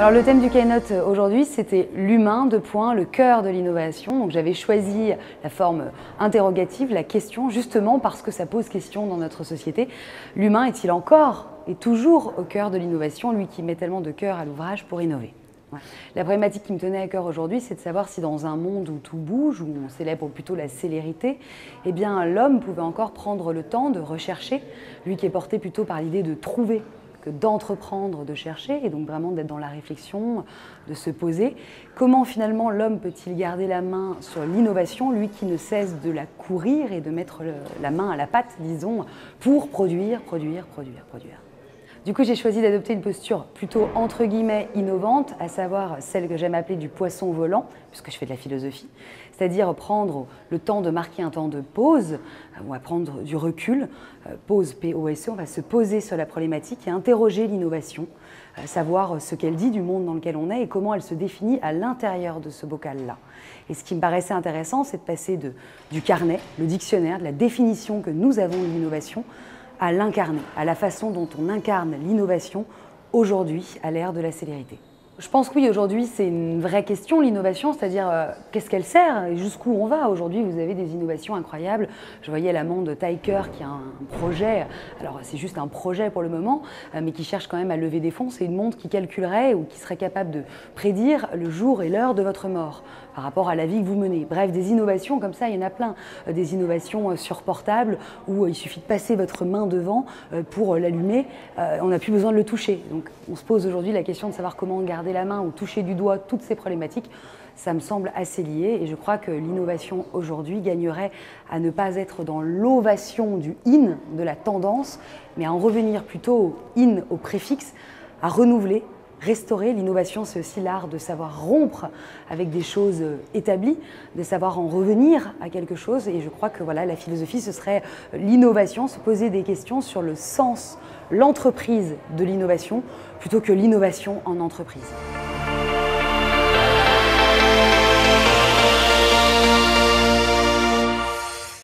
Alors le thème du keynote aujourd'hui, c'était l'humain, le cœur de l'innovation. Donc j'avais choisi la forme interrogative, la question, justement parce que ça pose question dans notre société. L'humain est-il encore et toujours au cœur de l'innovation, lui qui met tellement de cœur à l'ouvrage pour innover? Ouais. La problématique qui me tenait à cœur aujourd'hui, c'est de savoir si dans un monde où tout bouge, où on célèbre plutôt la célérité, eh bien l'homme pouvait encore prendre le temps de rechercher, lui qui est porté plutôt par l'idée de trouver que d'entreprendre, de chercher, et donc vraiment d'être dans la réflexion, de se poser. Comment finalement l'homme peut-il garder la main sur l'innovation, lui qui ne cesse de la courir et de mettre la main à la pâte, disons, pour produire. Du coup, j'ai choisi d'adopter une posture plutôt entre guillemets innovante, à savoir celle que j'aime appeler du poisson volant, puisque je fais de la philosophie, c'est-à-dire prendre le temps de marquer un temps de pause, on va prendre du recul, pause P-O-S-E, on va se poser sur la problématique et interroger l'innovation, savoir ce qu'elle dit du monde dans lequel on est et comment elle se définit à l'intérieur de ce bocal-là. Et ce qui me paraissait intéressant, c'est de passer du carnet, le dictionnaire, de la définition que nous avons de l'innovation, à l'incarner, à la façon dont on incarne l'innovation aujourd'hui à l'ère de la célérité. Je pense que oui, aujourd'hui c'est une vraie question, l'innovation, c'est-à-dire qu'est-ce qu'elle sert et jusqu'où on va. Aujourd'hui vous avez des innovations incroyables. Je voyais la monde Taiker qui a un projet, alors c'est juste un projet pour le moment, mais qui cherche quand même à lever des fonds. C'est une montre qui calculerait ou qui serait capable de prédire le jour et l'heure de votre mort par rapport à la vie que vous menez. Bref, des innovations comme ça, il y en a plein. Des innovations sur portable où il suffit de passer votre main devant pour l'allumer. On n'a plus besoin de le toucher. Donc on se pose aujourd'hui la question de savoir comment garder la main ou toucher du doigt toutes ces problématiques. Ça me semble assez lié et je crois que l'innovation aujourd'hui gagnerait à ne pas être dans l'ovation du in, de la tendance, mais à en revenir plutôt au in, au préfixe, à renouveler, restaurer. L'innovation, c'est aussi l'art de savoir rompre avec des choses établies, de savoir en revenir à quelque chose. Et je crois que voilà, la philosophie, ce serait l'innovation, se poser des questions sur le sens, l'entreprise de l'innovation, plutôt que l'innovation en entreprise.